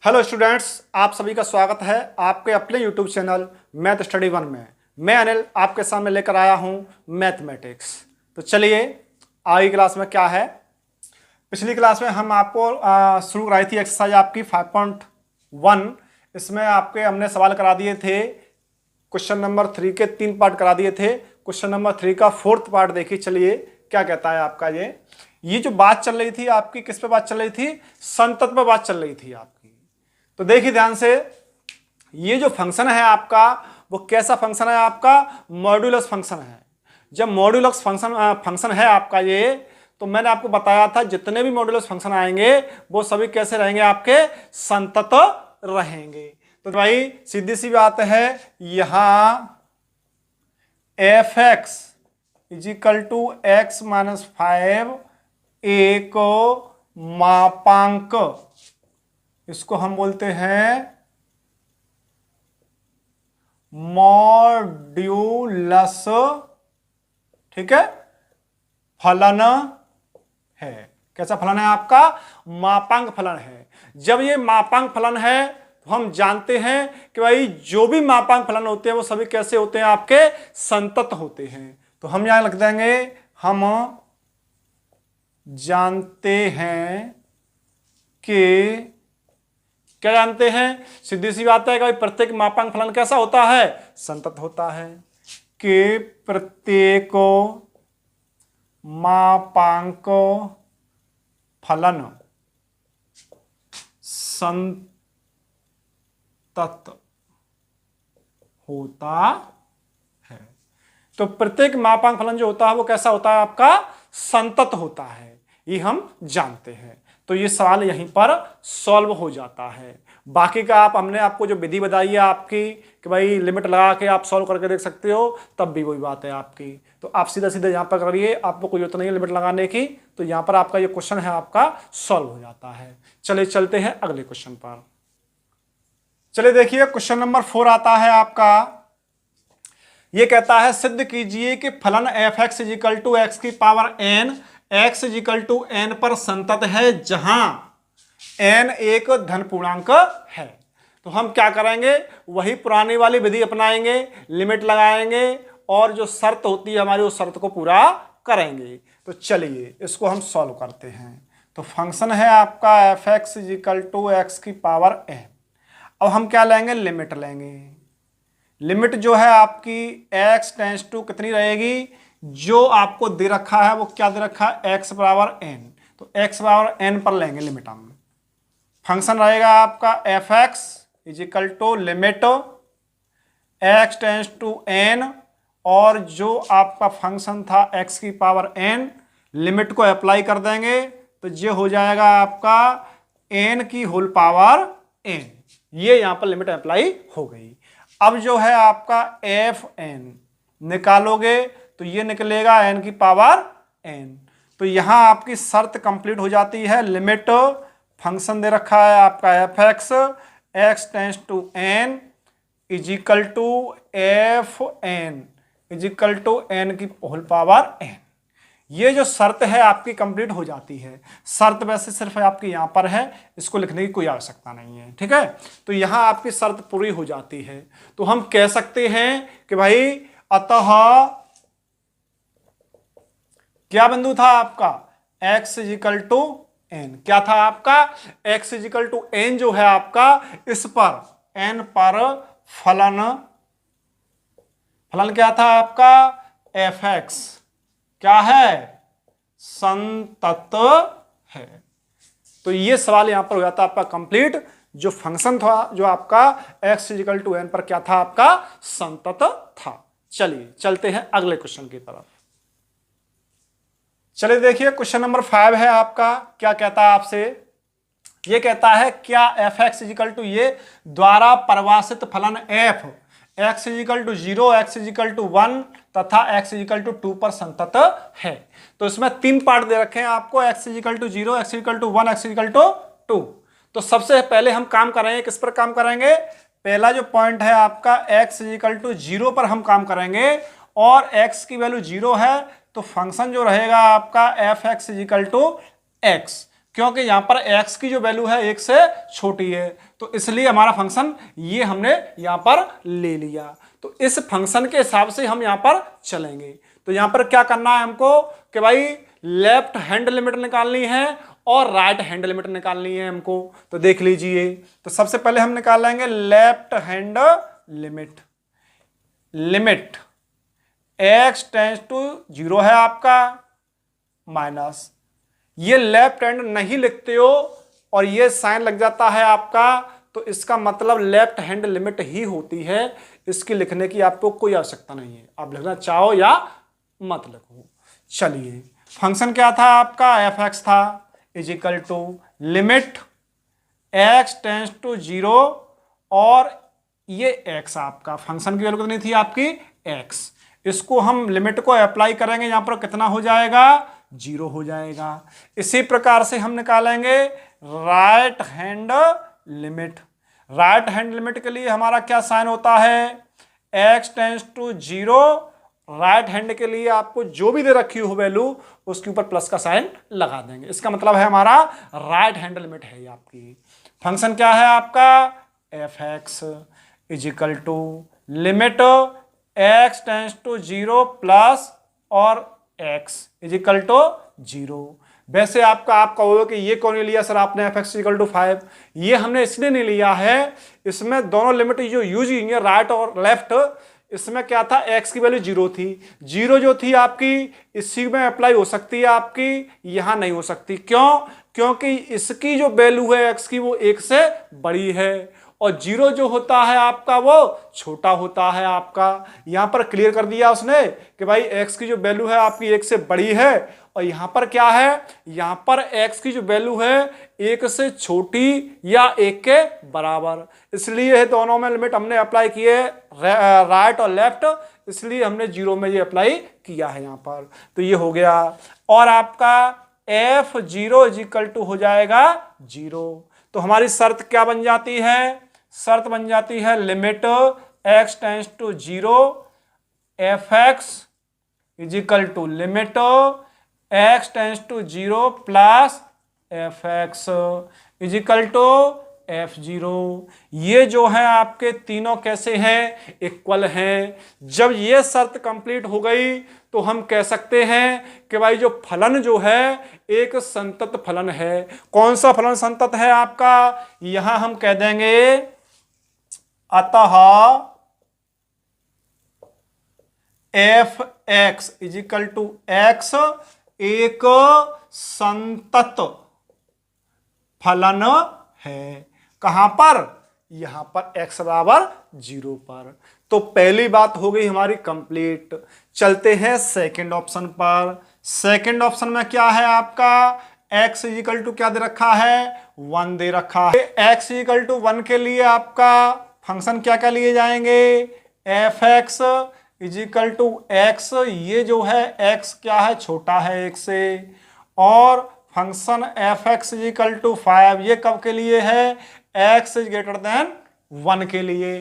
Hello students, आप सभी का स्वागत है आपके अपने YouTube channel math study one में। मैं अनिल आपके सामने लेकर आया हूं मैथमेटिक्स। तो चलिए, आगे क्लास में क्या है। पिछली क्लास में हम आपको शुरू कराई थी एक्सरसाइज आपकी 5.1। इसमें आपके हमने सवाल करा दिए थे। क्वेश्चन नंबर 3 के 3 पार्ट करा दिए थे। क्वेश्चन नंबर 3 का 4th पार्ट देखिए। चलिए क्या कहता है आपका ये जो बात चल रही थी आपकी, किस पे बात चल रही थी? संतत पे बात चल रही थी आपकी। तो देखिए ध्यान से, ये जो फंक्शन है आपका वो कैसा फंक्शन है? आपका मॉड्यूलस फंक्शन है। जब मॉड्यूलस फंक्शन है आपका ये, तो मैंने आपको बताया था जितने भी मॉड्यूलस फंक्शन आएंगे वो सभी कैसे रहेंगे? आपके संतत रहेंगे। तो भाई सीधी सी बात है, यहां F X equal to X minus 5 एक मापांक, इसको हम बोलते हैं मॉड्यूलस, ठीक है, फलन है। कैसा फलन है? आपका मापांक फलन है। जब ये मापांक फलन है तो हम जानते हैं कि भाई जो भी मापांक फलन होते हैं वो सभी कैसे होते हैं? आपके संतत होते हैं। तो हम यहां लिख देंगे, हम जानते हैं कि, क्या जानते हैं? सीधी सी बात है कि भाई प्रत्येक मापांक फलन कैसा होता है? संतत होता है। कि प्रत्येक मापांक फलन संतत होता है। तो प्रत्येक मापांक फलन जो होता है वो कैसा होता है? आपका संतत होता है। ये हम जानते हैं। तो ये सवाल यहीं पर सॉल्व हो जाता है। बाकी का हमने आपको जो विधि बताई है आपकी कि भाई लिमिट लगा के आप सॉल्व करके देख सकते हो, तब भी वही बात है आपकी। तो आप सीधा सीधा यहाँ पर करिए, आपको कोई जरूरत नहीं है लिमिट लगाने की। तो यहाँ पर आपका ये क्वेश्चन है आपका सॉल्व हो जाता है। चलिए चलते हैं अगले क्वेश्चन पर। चलिए देखिए, क्वेश्चन नंबर 4 आता है आपका। ये कहता है सिद्ध कीजिए कि फलन F X equal to X की power N X equal to N पर संतत है जहां एन एक धन पूर्णांक है। तो हम क्या करेंगे? वही पुरानी वाली विधि अपनाएंगे, लिमिट लगाएंगे और जो शर्त होती है हमारी उस शर्त को पूरा करेंगे। तो चलिए इसको हम सॉल्व करते हैं। तो फंक्शन है आपका F X equal to X की पावर एन। अब हम क्या लेंगे? लिमिट लेंगे। लिमिट जो है आपकी x टेंस टू कितनी रहेगी? जो आपको दे रखा है वो क्या दे रखा है? x बराबर n। तो x बराबर n पर लेंगे लिमिट हम। फंक्शन रहेगा आपका F X equal to limit x tends to n, और जो आपका फंक्शन था x की पावर n, लिमिट को अप्लाई कर देंगे तो ये हो जाएगा आपका n की होल पावर n। ये यहां पर लिमिट अप्लाई हो गई। अब जो है आपका एफ एन निकालोगे तो ये निकलेगा एन की पावर एन। तो यहां आपकी शर्त कंप्लीट हो जाती है। लिमिट फंक्शन दे रखा है आपका F X X tends to N equal to F N equal to N की होल पावर एन। ये जो शर्त है आपकी कंप्लीट हो जाती है। शर्त वैसे सिर्फ आपकी यहां पर है, इसको लिखने की कोई आवश्यकता नहीं है, ठीक है। तो यहां आपकी शर्त पूरी हो जाती है। तो हम कह सकते हैं कि भाई अतः क्या बिंदु था आपका? x equal to N. क्या था आपका? x इजिकल टू एन जो है आपका, इस पर n पर फलन क्या था आपका? एफ एक्स क्या है? संतत है। तो ये सवाल यहां पर हो जाता है आपका कंप्लीट। जो फंक्शन था जो आपका x इजिकल टू एन पर क्या था? आपका संतत था। चलिए चलते हैं अगले क्वेश्चन की तरफ। चलिए देखिए, क्वेश्चन नंबर 5 है आपका। क्या कहता है आपसे? ये कहता है क्या एफ एक्स इजिकल टू ये द्वारा परिभाषित फलन F X equal to 0 X equal to 1 तथा x इजिकल टू 2 पर संतत है। तो इसमें 3 पार्ट दे रखे हैं आपको, x equal to 0 x equal to 1 x equal to 2। तो सबसे पहले हम काम करेंगे, किस पर काम करेंगे? पहला जो पॉइंट है आपका x इजिकल टू 0 पर हम काम करेंगे, और x की वैल्यू 0 है तो फंक्शन जो रहेगा आपका F X equal to x। क्योंकि यहाँ पर x की जो वैल्यू है 1 से छोटी है, तो इसलिए हमारा फंक्शन ये हमने यहाँ पर ले लिया। तो इस फंक्शन के हिसाब से हम यहाँ पर चलेंगे। तो यहाँ पर क्या करना है हमको कि भाई लेफ्ट हैंड लिमिट निकालनी है और राइट हैंड लिमिट निकालनी है हमको। तो देख लीजिए, तो सबसे पहले हम निकाल लेंगे left hand limit. Limit x tends to 0 है आपका, माइनस ये लेफ्ट हैंड नहीं लिखते हो और ये साइन लग जाता है आपका, तो इसका मतलब लेफ्ट हैंड लिमिट ही होती है, इसकी लिखने की आपको कोई आवश्यकता नहीं है, आप लिखना चाहो या मत लिखो। चलिए, फंक्शन क्या था आपका, f(x) था, is equal to limit x tends to 0 और ये x आपका फंक्शन की वैल्यू कितनी थी आपकी x। इसको हम लिमिट को अप्लाई करेंगे, यहां पर कितना हो जाएगा 0 हो जाएगा। इसी प्रकार से हम निकालेंगे right hand limit. Right hand limit के लिए हमारा क्या साइन होता है, x tends to 0, right hand के लिए आपको जो भी दे रखी हो वैल्यू उसके ऊपर प्लस का साइन लगा देंगे। इसका मतलब है हमारा राइट हैंड लिमिट है ये आपकी। फंक्शन क्या है आपका f(x) is equal to limit x tends to 0 plus और x इज इक्वल टू 0। वैसे आप कहोगे कि ये कौन लिया सर आपने f(x) इक्वल टू 5, ये हमने इसलिए नहीं लिया है, इसमें दोनों लिमिट जो यूज की है राइट और लेफ्ट, इसमें क्या था x की वैल्यू 0 थी, 0 जो थी आपकी इसी में अप्लाई हो सकती है आपकी, यहां नहीं हो सकती। क्यों, क्योंकि इसकी जो वैल्यू है x की वो 1 से बड़ी है और 0 जो होता है आपका वो छोटा होता है आपका। यहां पर क्लियर कर दिया उसने कि भाई x की जो वैल्यू है आपकी 1 से बड़ी है और यहां पर क्या है, यहां पर x की जो वैल्यू है 1 से छोटी या 1 के बराबर, इसलिए दोनों में लिमिट हमने अप्लाई किए राइट और लेफ्ट, इसलिए हमने 0 में ये अप्लाई किया है यहां पर। तो ये हो गया और आपका f(0) इज इक्वल टू हो जाएगा 0। तो हमारी शर्त क्या बन जाती है, शर्त बन जाती है limit x tends to 0 f(x) is equal to limit x tends to 0 plus f(x) is equal to f(0). ये जो है आपके तीनों कैसे हैं, इक्वल हैं। जब ये शर्त कंप्लीट हो गई तो हम कह सकते हैं कि भाई जो फलन जो है एक संतत फलन है। कौन सा फलन संतत है आपका, यहां हम कह देंगे अतः f(x) is equal to x एक संतत फलन है। कहां पर, यहां पर x बराबर 0 पर। तो पहली बात हो गई हमारी कंप्लीट। चलते हैं सेकंड ऑप्शन पर। सेकंड ऑप्शन में क्या है आपका, x इक्वल टू क्या दे रखा है 1 दे रखा है। x इक्वल टू 1 के लिए आपका फंक्शन क्या क्या लिए जाएंगे, f(x) is equal to x, ये जो है x क्या है छोटा है 1 से, और function f(x) is equal to 5, ये कब के लिए है, x इज ग्रेटर देन 1 के लिए।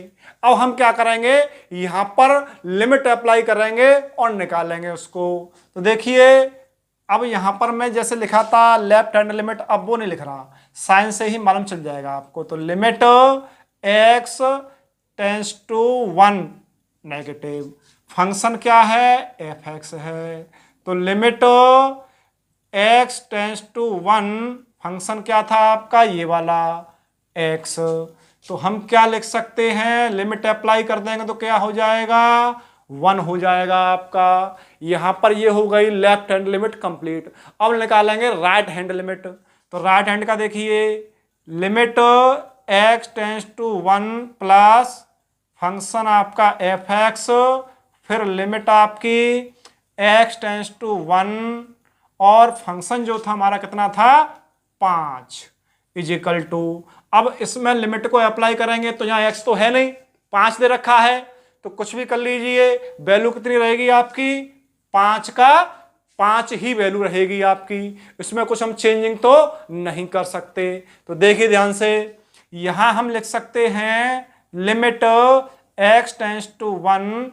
अब हम क्या करेंगे, यहां पर लिमिट अप्लाई करेंगे और निकालेंगे उसको। तो देखिए अब यहां पर मैं जैसे लिखा था लेफ्ट हैंड लिमिट, अब वो नहीं लिख रहा, साइन से ही मालूम चल जाएगा आपको। तो limit x tends to 1 negative, function क्या है f(x) है। तो limit x tends to 1, function क्या था आपका ये वाला x। तो हम क्या लिख सकते हैं, लिमिट अप्लाई कर देंगे तो क्या हो जाएगा 1 हो जाएगा आपका। यहां पर ये हो गई लेफ्ट हैंड लिमिट कंप्लीट। अब निकालेंगे राइट हैंड लिमिट। तो राइट हैंड का देखिए limit x tends to 1 plus function आपका f(x), फिर लिमिट आपकी x टेंड्स टू 1 और फंक्शन जो था हमारा कितना था 5 इज इक्वल टू। अब इसमें लिमिट को अप्लाई करेंगे तो यहाँ x तो है नहीं, 5 दे रखा है, तो कुछ भी कर लीजिए, वैल्यू कितनी रहेगी आपकी 5 का 5 ही वैल्यू रहेगी आपकी, इसमें कुछ हम चेंजिंग तो नहीं कर सकते। तो देखिए ध्यान से, यहां हम लिख सकते हैं limit x tends to 1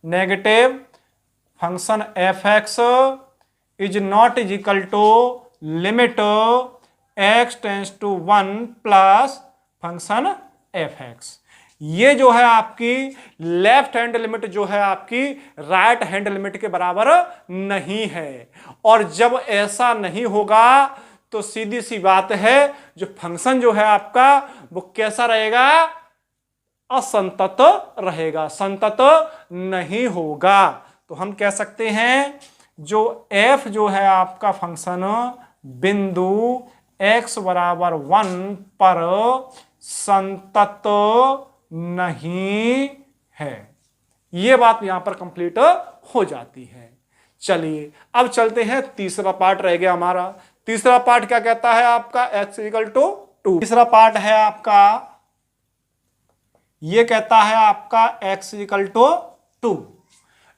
negative function f(x) is not is equal to limit x tends to 1 plus function f(x). ये जो है आपकी लेफ्ट हैंड लिमिट जो है आपकी राइट हैंड लिमिट के बराबर नहीं है। और जब ऐसा नहीं होगा तो सीधी सी बात है, जो फंक्शन जो है आपका वो कैसा रहेगा, असंतत रहेगा, संतत नहीं होगा। तो हम कह सकते हैं जो f जो है आपका फंक्शन बिंदु x बराबर 1 पर संतत नहीं है। यह बात यहां पर कंप्लीट हो जाती है। चलिए अब चलते हैं, तीसरा पार्ट रह गया हमारा। तीसरा पार्ट क्या कहता है आपका, x इक्वल टू 2। तीसरा पार्ट है आपका, ये कहता है आपका x इक्वल टू 2।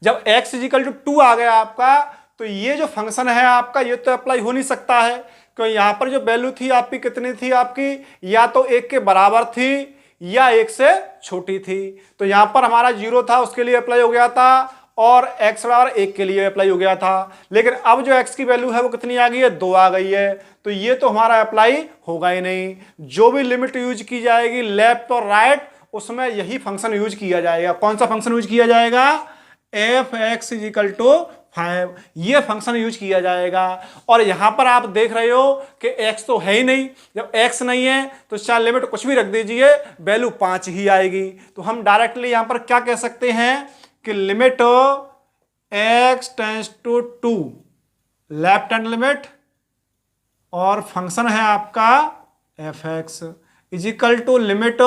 जब x इक्वल टू 2 आ गया आपका, तो ये जो फंक्शन है आपका ये तो अप्लाई हो नहीं सकता है, क्योंकि यहां पर जो वैल्यू थी आपकी कितनी थी आपकी, या तो 1 के बराबर थी या 1 से छोटी थी। तो यहां पर हमारा 0 था, उसके लिए अप्लाई हो गया था, और x बराबर 1 के लिए अप्लाई हो गया था। लेकिन अब जो x की वैल्यू है वो कितनी आ गई है, 2 आ गई है। तो ये तो हमारा अप्लाई होगा ही नहीं। जो भी लिमिट यूज की जाएगी लेफ्ट और राइट, उसमें यही फंक्शन यूज किया जाएगा। कौन सा फंक्शन यूज किया जाएगा, f(x इक्वल टू 5), ये फंक्शन यूज किया जाएगा। और यहां पर आप देख रहे हो कि x तो है ही नहीं। जब x नहीं है तो चाहे लिमिट कुछ भी रख दीजिए, वैल्यू 5 ही आएगी। तो हम डायरेक्टली यहां पर क्या कह सकते हैं कि limit x tends to 2, left hand limit, और फंक्शन है आपका f(x) is equal to limit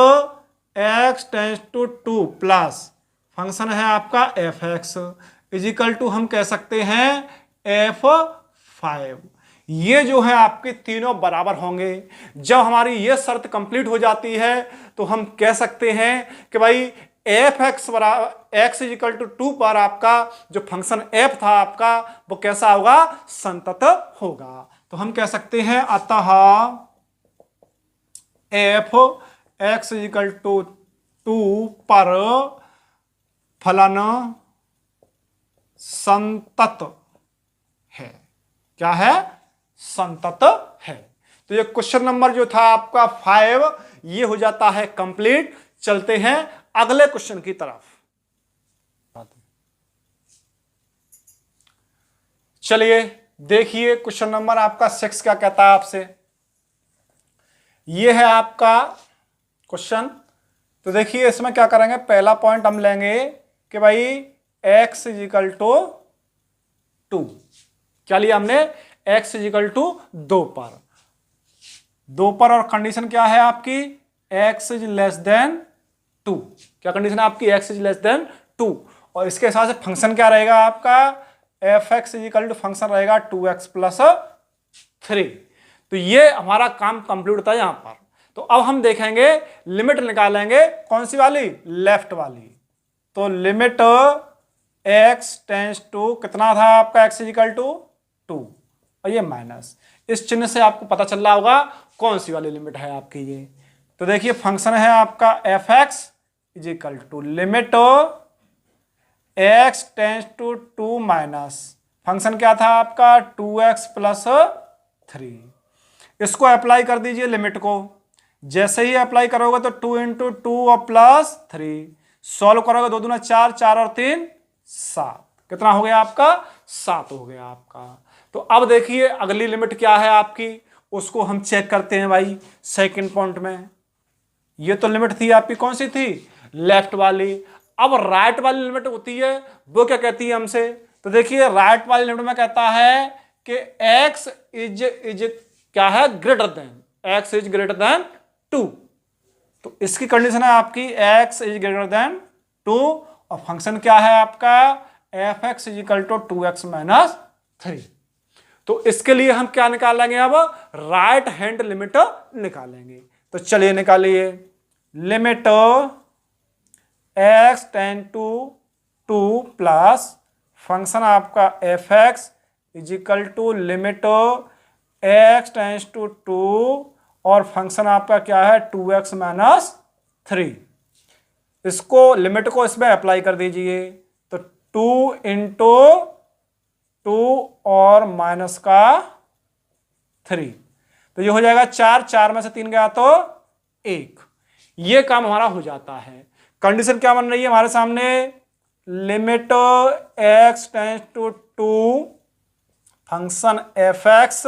x tends to 2 plus function है आपका f(x) इज इक्वल टू हम कह सकते हैं f(5). ये जो है आपके तीनों बराबर होंगे। जब हमारी ये शर्त कंप्लीट हो जाती है तो हम कह सकते हैं कि भाई f(x) बराबर x इज इक्वल टू 2 पर आपका जो फंक्शन f था आपका वो कैसा होगा, संतत होगा। तो हम कह सकते हैं अतः f(x) इज इक्वल टू 2 पर फलन संतत है। क्या है, संतत है। तो ये क्वेश्चन नंबर जो था आपका 5 ये हो जाता है कंप्लीट। चलते हैं अगले क्वेश्चन की तरफ। चलिए देखिए क्वेश्चन नंबर आपका 6 क्या कहता है आपसे। ये है आपका क्वेश्चन। तो देखिए इसमें क्या करेंगे, पहला पॉइंट हम लेंगे कि भाई x इज इक्वल टू 2। क्या लिया हमने, x इज इक्वल टू 2 पर, और कंडीशन क्या है आपकी, x इज लेस देन 2। क्या कंडीशन है आपकी, x इज लेस देन 2। और इसके हिसाब से फंक्शन क्या रहेगा आपका, f(x) is equal to function रहेगा 2x प्लस 3। तो ये हमारा काम कंप्लीट होता है यहां पर। तो अब हम देखेंगे लिमिट निकालेंगे, कौन सी वाली, लेफ्ट वाली। तो लिमिट x टेंस टू कितना था आपका, x इज इक्वल टू 2, और ये माइनस, इस चिन्ह से आपको पता चल रहा होगा कौन सी वाली लिमिट है आपकी ये। तो देखिए फंक्शन है आपका f(x) is equal to limit x tends to 2 minus function क्या था आपका 2x प्लस 3। इसको अप्लाई कर दीजिए लिमिट को। जैसे ही अप्लाई करोगे तो 2 इंटू 2 और प्लस 3, सॉल्व करोगे 2 दूना 4, 4 और 3 7। कितना हो गया आपका, 7 हो गया आपका। तो अब देखिए अगली लिमिट क्या है आपकी, उसको हम चेक करते हैं भाई सेकंड पॉइंट में। ये तो लिमिट थी आपकी, कौन सी थी, लेफ्ट वाली। अब राइट वाली लिमिट होती है, वो क्या कहती है हमसे। तो देखिए राइट वाली लिमिट में कहता है कि x इज क्या है, greater than, x is greater than 2। तो इसकी कंडीशन है आपकी x इज ग्रेटर देन 2, और फंक्शन क्या है आपका f(x) is equal to 2x minus 3। तो इसके लिए हम क्या निकालेंगे, अब राइट हैंड लिमिट निकालेंगे। तो चलिए निकालिए, limit x tend to 2 plus function आपका f(x) is equal to limit x tends to 2, और फंक्शन आपका क्या है 2x माइनस 3। इसको लिमिट को इसमें अप्लाई कर दीजिए। तो 2 इंटू 2 और माइनस का 3। तो ये हो जाएगा 4, 4 में से 3 गया तो 1। ये काम हमारा हो जाता है। कंडीशन क्या बन रही है हमारे सामने, limit x tends to 2 function f(x)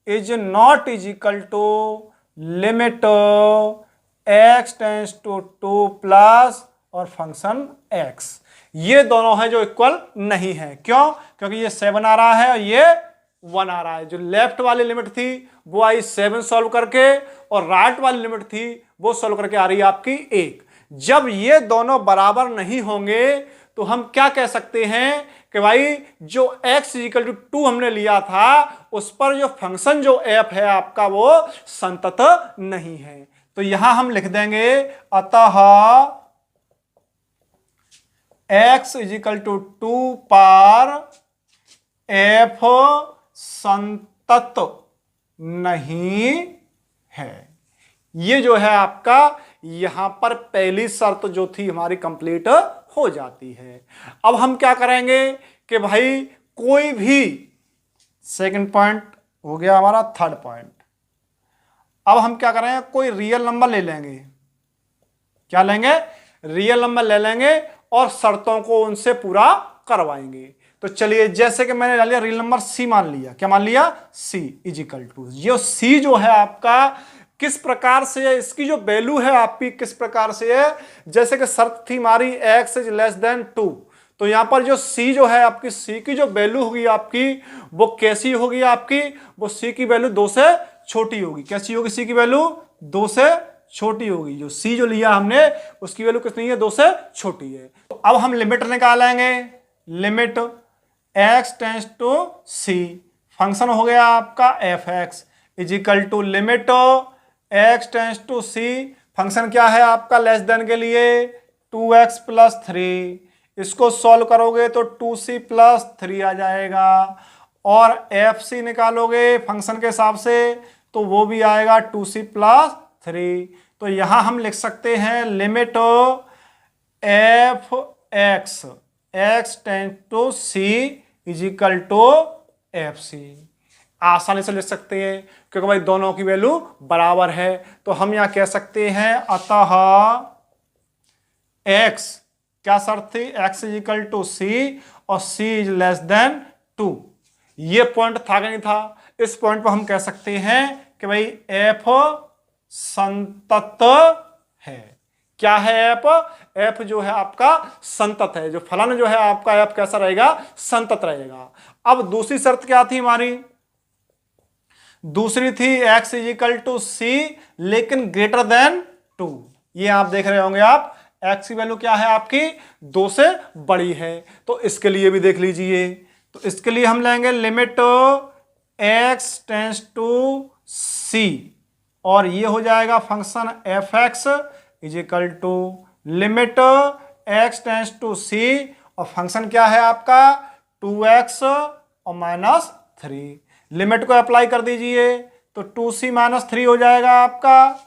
is not is equal to limit x tends to 2 plus और फंक्शन x। ये दोनों हैं जो इक्वल नहीं है। क्यों? क्योंकि ये 7 आ रहा है और ये 1 आ रहा है। जो लेफ्ट वाली लिमिट थी वो आई 7 सॉल्व करके, और राइट वाली लिमिट थी वो सॉल्व करके आ रही है आपकी 1। जब ये दोनों बराबर नहीं होंगे तो हम क्या कह सकते हैं कि भाई जो x इक्वल टू 2 हमने लिया था उस पर जो फंक्शन जो f है आपका वो संतत नहीं है। तो यहां हम लिख देंगे अतः x इक्वल टू 2 पर f संतत नहीं है। ये जो है आपका यहां पर पहली शर्त जो थी हमारी कंप्लीट हो जाती है। अब हम क्या करेंगे कि भाई कोई भी, सेकंड पॉइंट हो गया हमारा, थर्ड पॉइंट। अब हम क्या करेंगे, कोई रियल नंबर ले लेंगे। क्या लेंगे? रियल नंबर ले लेंगे और शर्तों को उनसे पूरा करवाएंगे। तो चलिए, जैसे कि मैंने लिया रियल नंबर c मान लिया। क्या मान लिया? c इज इक्वल टू, ये c जो है आपका किस प्रकार से है, इसकी जो वैल्यू है आपकी किस प्रकार से है। जैसे कि शर्त थी हमारी x इज लेस देन 2, तो यहां पर जो c जो है आपकी, c की जो वैल्यू होगी आपकी वो कैसी होगी आपकी, वो c की वैल्यू 2 से छोटी होगी। कैसी होगी? c की वैल्यू 2 से छोटी होगी। जो c जो लिया हमने उसकी वैल्यू कितनी है? 2 से छोटी है। तो अब हम लिमिट निकालेंगे। Limit x tends to c, function हो गया आपका f(x) is equal to limit x tends to c, function क्या है आपका लेस देन के लिए 2x प्लस 3। इसको सॉल्व करोगे तो 2c प्लस 3 आ जाएगा, और fc निकालोगे फंक्शन के हिसाब से तो वो भी आएगा 2c प्लस 3। तो यहां हम लिख सकते हैं limit f(x) x tends to c is equal to fc। आसानी से लिख सकते हैं क्योंकि भाई दोनों की वैल्यू बराबर है। तो हम यहां कह सकते हैं अतः x, क्या शर्त थी? x is equal to c और c इज लेस देन 2। ये पॉइंट था कि नहीं था? इस पॉइंट पर हम कह सकते हैं कि भाई f संतत है। क्या है f? f जो है आपका संतत है। जो फलन जो है आपका f कैसा रहेगा? संतत रहेगा। अब दूसरी शर्त क्या थी हमारी? दूसरी थी x is equal to c लेकिन ग्रेटर देन 2। ये आप देख रहे होंगे आप, x की वैल्यू क्या है आपकी? 2 से बड़ी है। तो इसके लिए भी देख लीजिए। तो इसके लिए हम लेंगे limit x tends to c, और ये हो जाएगा function f(x) is equal to limit x tends to c, और फंक्शन क्या है आपका? 2x और माइनस 3। लिमिट को अप्लाई कर दीजिए तो 2c माइनस 3 हो जाएगा आपका,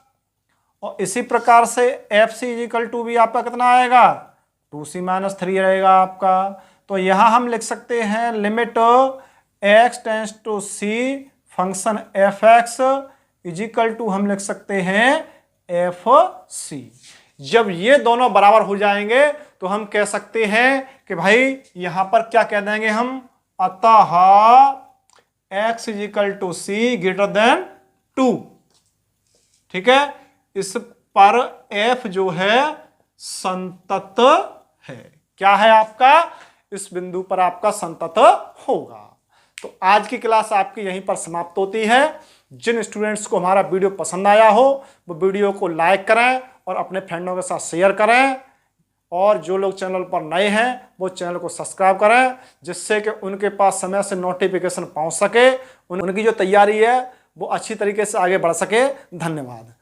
और इसी प्रकार से fc इज इक्वल टू भी आपका कितना आएगा? 2c माइनस 3 रहेगा आपका। तो यहां हम लिख सकते हैं limit x tends to c function f(x) is equal to हम लिख सकते हैं fc। जब ये दोनों बराबर हो जाएंगे तो हम कह सकते हैं कि भाई यहां पर क्या कह देंगे हम, अतः x is equal to c greater than 2। ठीक है, इस पर f जो है संतत है। क्या है आपका? इस बिंदु पर आपका संतत होगा। तो आज की क्लास आपकी यहीं पर समाप्त होती है। जिन स्टूडेंट्स को हमारा वीडियो पसंद आया हो वो वीडियो को लाइक करें और अपने फ्रेंडों के साथ शेयर करें, और जो लोग चैनल पर नए हैं वो चैनल को सब्सक्राइब करें, जिससे कि उनके पास समय से नोटिफिकेशन पहुंच सके, उनकी जो तैयारी है वो अच्छी तरीके से आगे बढ़ सके। धन्यवाद।